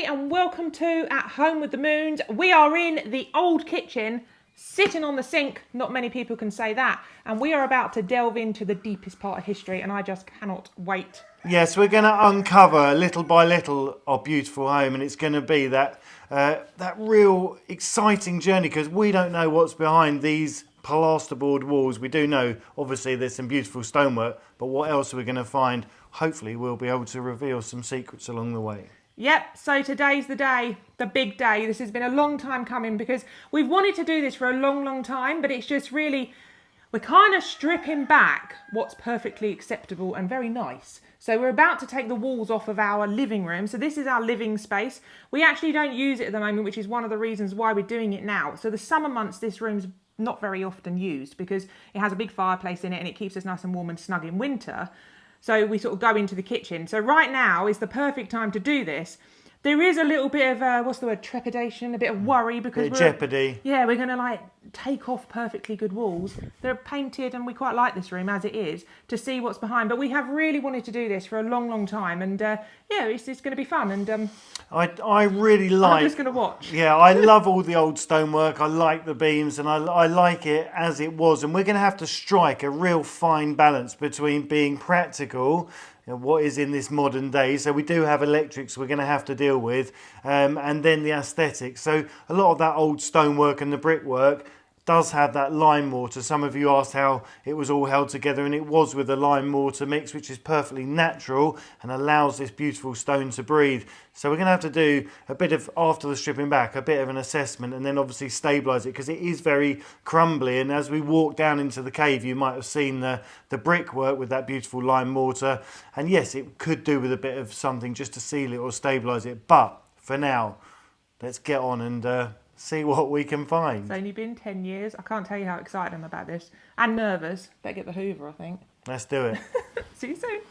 everybody, and welcome to At Home with the Moons. We are in the old kitchen, sitting on the sink. Not many people can say that. And we are about to delve into the deepest part of history, and I just cannot wait. Yes, we're going to uncover little by little our beautiful home, and it's going to be that real exciting journey, because we don't know what's behind these plasterboard walls. We do know, obviously, there's some beautiful stonework, but what else are we going to find? Hopefully, we'll be able to reveal some secrets along the way. Yep, so today's the day, the big day. This has been a long time coming because we've wanted to do this for a long time, but it's just really, we're kind of stripping back what's perfectly acceptable and very nice. So we're about to take the walls off of our living room. So this is our living space. We actually don't use it at the moment, which is one of the reasons why we're doing it now. So the summer months, this room's not very often used because it has a big fireplace in it and it keeps us nice and warm and snug in winter. So we sort of go into the kitchen. So right now is the perfect time to do this. There is a little bit of, trepidation, a bit of worry because bit of jeopardy. Yeah, we're going to take off perfectly good walls. They're painted and we quite like this room as it is to see what's behind. But we have really wanted to do this for a long time. And it's going to be fun. And I really like... I'm just going to watch. Yeah, I love all the old stonework. I like the beams and I like it as it was. And we're going to have to strike a real fine balance between being practical, what is in this modern day. So we do have electrics we're going to have to deal with, and then the aesthetics. So a lot of that old stonework and the brickwork does have that lime mortar. Some of you asked how it was all held together, and it was with a lime mortar mix, which is perfectly natural and allows this beautiful stone to breathe. So we're going to have to do a bit of, after the stripping back, a bit of an assessment, and then obviously stabilise it because it is very crumbly. And as we walk down into the cave, you might have seen the brickwork with that beautiful lime mortar. And yes, it could do with a bit of something just to seal it or stabilise it. But for now, let's get on and see what we can find. It's only been 10 years. I can't tell you how excited I'm about this. And nervous. Better get the Hoover, I think. Let's do it. See you soon.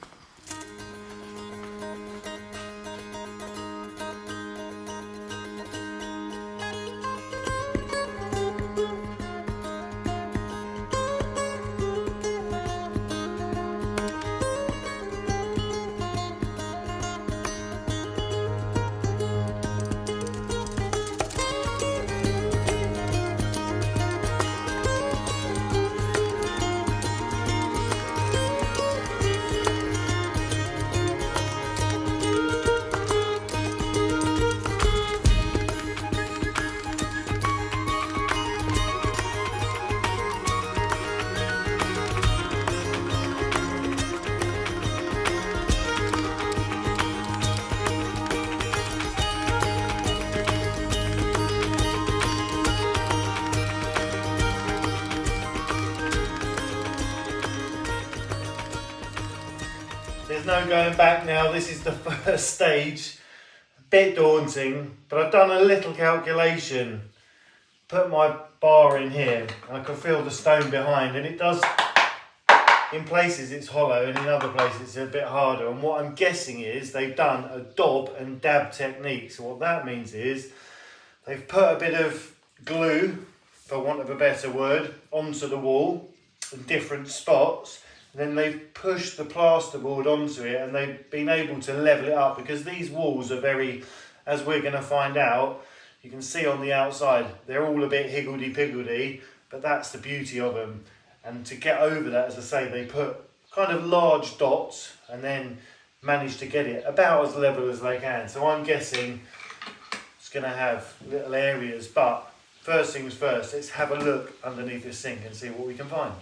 There's no going back now. This is the first stage. A bit daunting, but I've done a little calculation. Put my bar in here, and I can feel the stone behind, and it does, in places it's hollow, and in other places it's a bit harder. And what I'm guessing is they've done a daub and dab technique. So what that means is they've put a bit of glue, for want of a better word, onto the wall in different spots. Then they've pushed the plasterboard onto it and they've been able to level it up, because these walls are very, as we're going to find out, you can see on the outside, they're all a bit higgledy-piggledy, but that's the beauty of them. And to get over that, as I say, they put kind of large dots and then managed to get it about as level as they can. So I'm guessing it's going to have little areas, but first things first, let's have a look underneath the sink and see what we can find.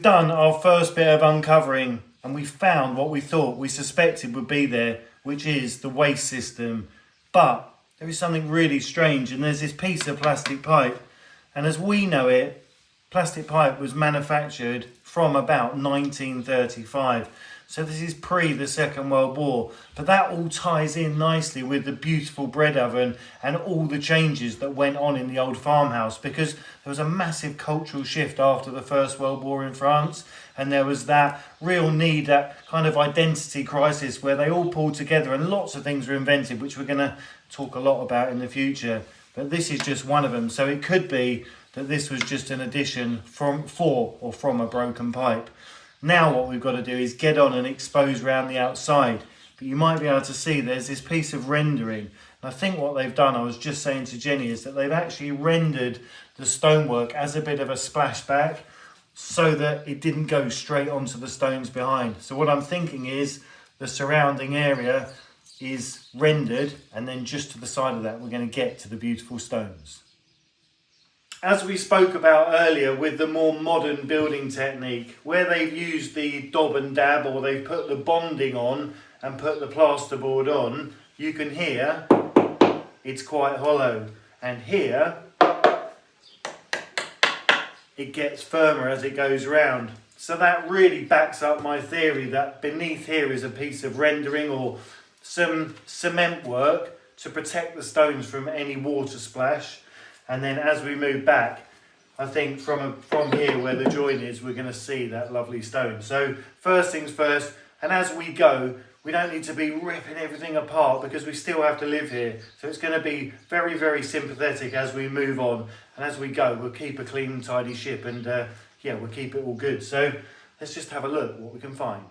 we've done our first bit of uncovering and we found what we thought we suspected would be there, which is the waste system. But there is something really strange, and there's this piece of plastic pipe, and as we know it, plastic pipe was manufactured from about 1935. So this is pre the Second World War, but that all ties in nicely with the beautiful bread oven and all the changes that went on in the old farmhouse, because there was a massive cultural shift after the First World War in France, and there was that real need, that kind of identity crisis where they all pulled together and lots of things were invented, which we're going to talk a lot about in the future. But this is just one of them. So it could be that this was just an addition from a broken pipe. Now what we've got to do is get on and expose around the outside. But you might be able to see there's this piece of rendering. And I think what they've done, I was just saying to Jenny, is that they've actually rendered the stonework as a bit of a splashback so that it didn't go straight onto the stones behind. So what I'm thinking is the surrounding area is rendered, and then just to the side of that we're going to get to the beautiful stones. As we spoke about earlier with the more modern building technique, where they've used the dob and dab, or they've put the bonding on and put the plasterboard on, you can hear it's quite hollow. And here, it gets firmer as it goes round. So that really backs up my theory that beneath here is a piece of rendering or some cement work to protect the stones from any water splash. And then as we move back, I think from here where the joint is, we're going to see that lovely stone. So first things first, and as we go, we don't need to be ripping everything apart because we still have to live here. So it's going to be very, very sympathetic as we move on. And as we go, we'll keep a clean, tidy ship, and yeah, we'll keep it all good. So let's just have a look what we can find.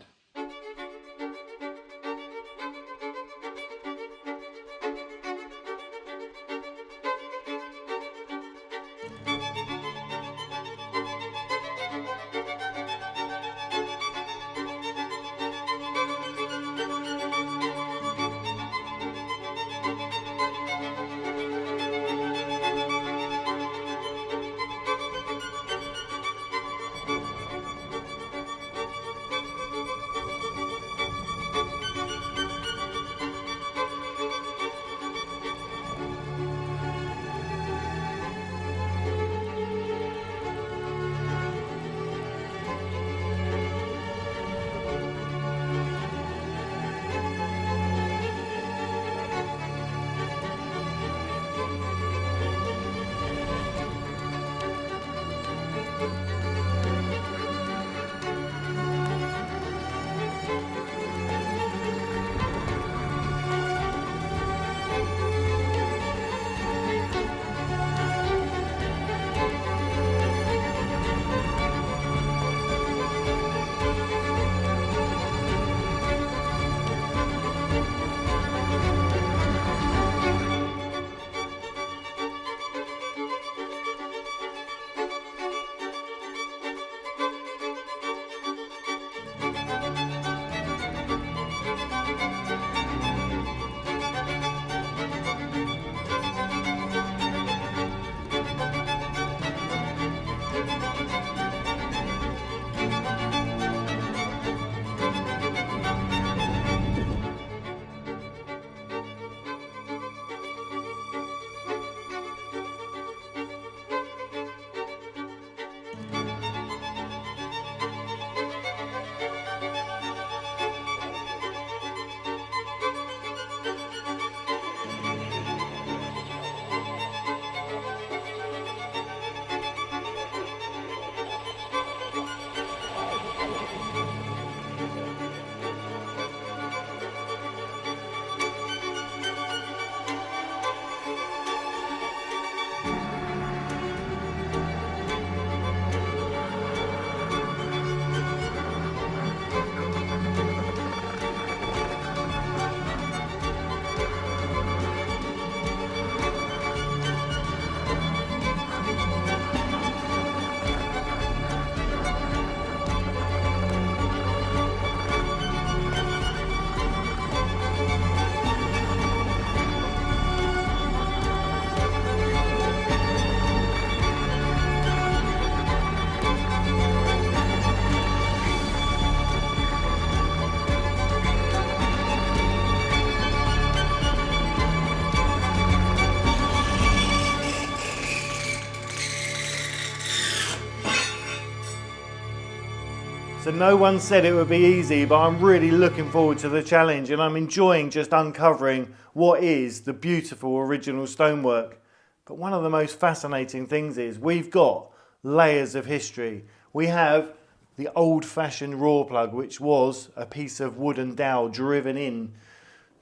So no one said it would be easy, but I'm really looking forward to the challenge, and I'm enjoying just uncovering what is the beautiful original stonework. But one of the most fascinating things is we've got layers of history. We have the old-fashioned raw plug, which was a piece of wooden dowel driven in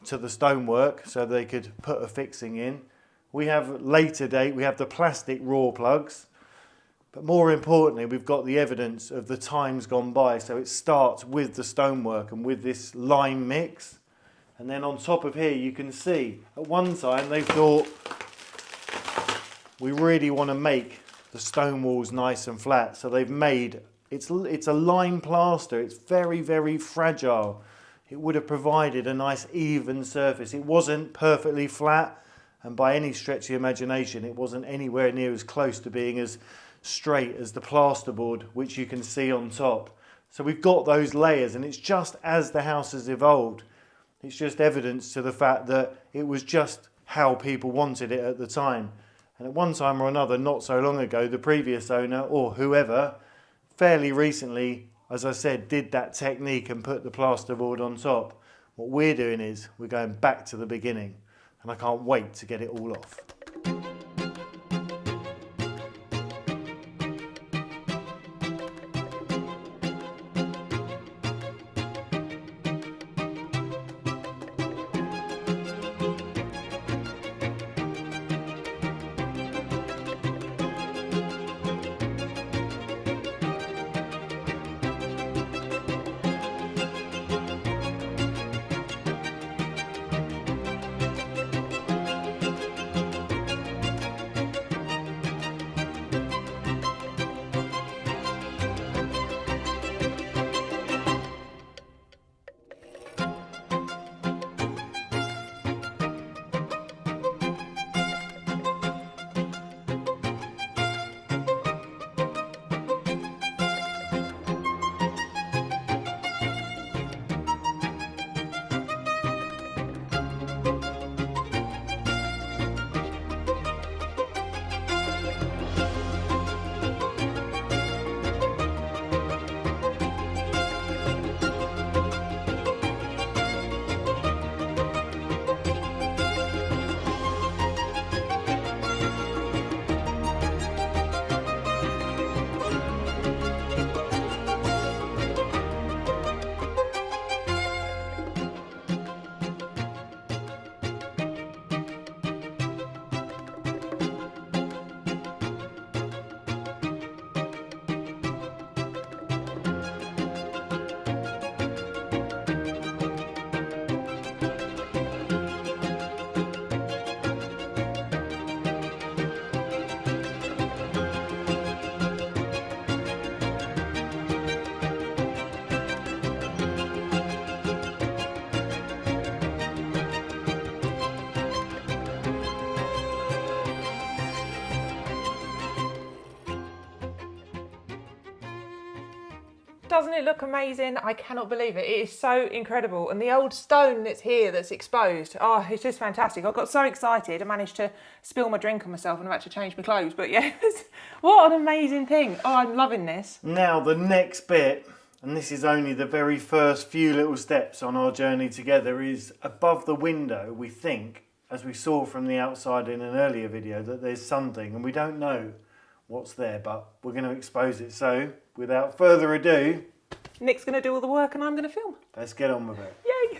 to the stonework so they could put a fixing in. We have later date, we have the plastic raw plugs. But more importantly, we've got the evidence of the times gone by. So it starts with the stonework and with this lime mix. And then on top of here, you can see at one time they thought, we really want to make the stone walls nice and flat. So they've made, it's a lime plaster. It's very, very fragile. It would have provided a nice even surface. It wasn't perfectly flat. And by any stretch of the imagination, it wasn't anywhere near as close to being as straight as the plasterboard, which you can see on top. So we've got those layers, and it's just as the house has evolved. It's just evidence to the fact that it was just how people wanted it at the time. And at one time or another, not so long ago, the previous owner or whoever, fairly recently, as I said, did that technique and put the plasterboard on top. What we're doing is we're going back to the beginning, and I can't wait to get it all off. Doesn't it look amazing? I cannot believe it. It is so incredible. And the old stone that's here, that's exposed, oh, it's just fantastic. I got so excited, I managed to spill my drink on myself and I've had to change my clothes. But yeah, what an amazing thing. Oh, I'm loving this. Now the next bit, and this is only the very first few little steps on our journey together, is above the window. We think, as we saw from the outside in an earlier video, that there's something, and we don't know what's there, but we're going to expose it. So without further ado, Nick's going to do all the work and I'm going to film. let's get on with it. Yay!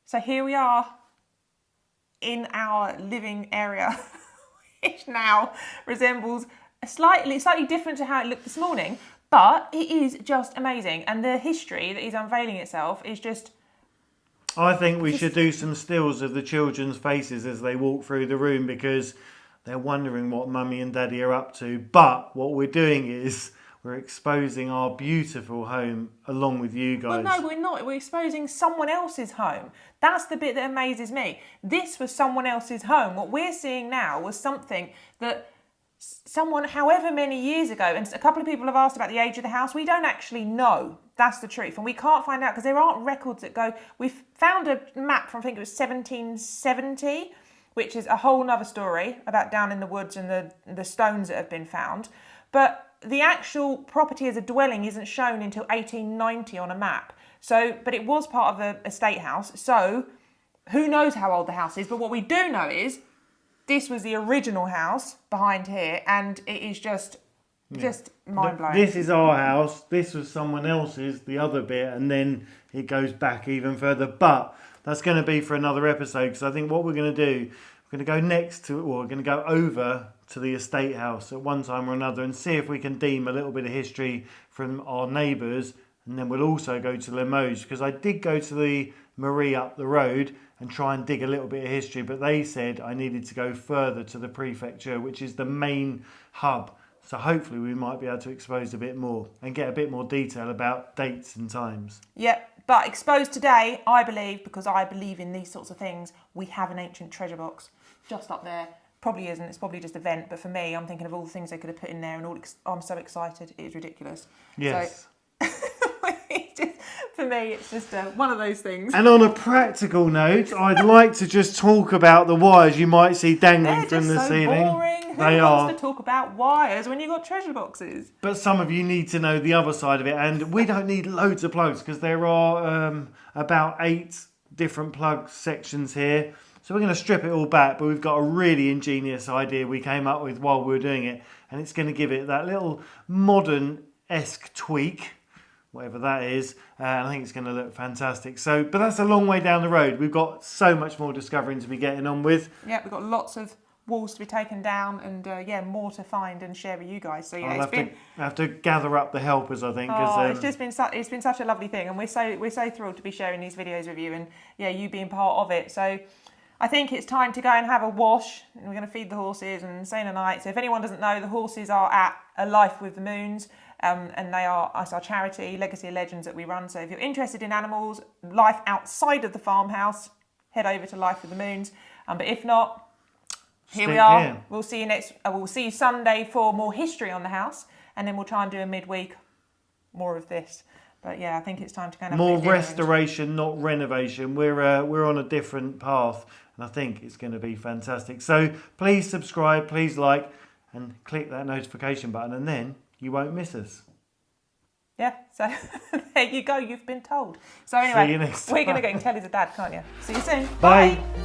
So here we are in our living area, which now resembles slightly different to how it looked this morning, but it is just amazing. And the history that is unveiling itself is just... I think we should do some stills of the children's faces as they walk through the room, because they're wondering what Mummy and Daddy are up to. But what we're doing is we're exposing our beautiful home along with you guys. Well, no, we're not. We're exposing someone else's home. That's the bit that amazes me. This was someone else's home. What we're seeing now was something that someone, however many years ago, and a couple of people have asked about the age of the house. We don't actually know. That's the truth. And we can't find out because there aren't records that go... We've found a map from, I think it was 1770, which is a whole nother story about down in the woods and the stones that have been found. But the actual property as a dwelling isn't shown until 1890 on a map. So, but it was part of an estate house. So who knows how old the house is? But what we do know is this was the original house behind here, and it is just mind-blowing. This is our house. This was someone else's, the other bit, and then it goes back even further. But that's going to be for another episode, because I think what we're going to do, we're going to go we're going to go over to the estate house at one time or another and see if we can deem a little bit of history from our neighbours, and then we'll also go to Limoges, because I did go to the Marie up the road and try and dig a little bit of history, but they said I needed to go further to the prefecture, which is the main hub. So hopefully we might be able to expose a bit more and get a bit more detail about dates and times. Yep, but exposed today, I believe, because I believe in these sorts of things, we have an ancient treasure box just up there. Probably isn't, it's probably just a vent, but for me, I'm thinking of all the things they could have put in there, and I'm so excited, it is ridiculous. Yes. So, for me, it's just one of those things. And on a practical note, I'd like to just talk about the wires you might see dangling from the ceiling. Boring. Who They wants are. to talk about wires when you've got treasure boxes? But some of you need to know the other side of it, and we don't need loads of plugs because there are about 8 different plug sections here. So we're going to strip it all back, but we've got a really ingenious idea we came up with while we were doing it, and it's going to give it that little modern-esque tweak, whatever that is, and I think it's going to look fantastic. So, but that's a long way down the road. We've got so much more discovering to be getting on with. Yeah, we've got lots of walls to be taken down, and more to find and share with you guys. So yeah, I'll have to gather up the helpers, I think. It's just been it's been such a lovely thing, and we're so thrilled to be sharing these videos with you, and yeah, you being part of it. So I think it's time to go and have a wash, and we're going to feed the horses and say night. So if anyone doesn't know, the horses are at A Life with the Moons, and they are our charity, Legacy of Legends, that we run. So if you're interested in animals, life outside of the farmhouse, head over to Life with the Moons. But if not, here we are. Here. We'll see you we'll see you Sunday for more history on the house, and then we'll try and do a midweek more of this. But yeah, I think it's time to kind of more restoration, not renovation. We're on a different path, and I think it's going to be fantastic. So please subscribe, please like, and click that notification button, and then you won't miss us. Yeah, so there you go. You've been told. So anyway, See you next we're going to time. go and tell his dad, can't you? See you soon. Bye. Bye.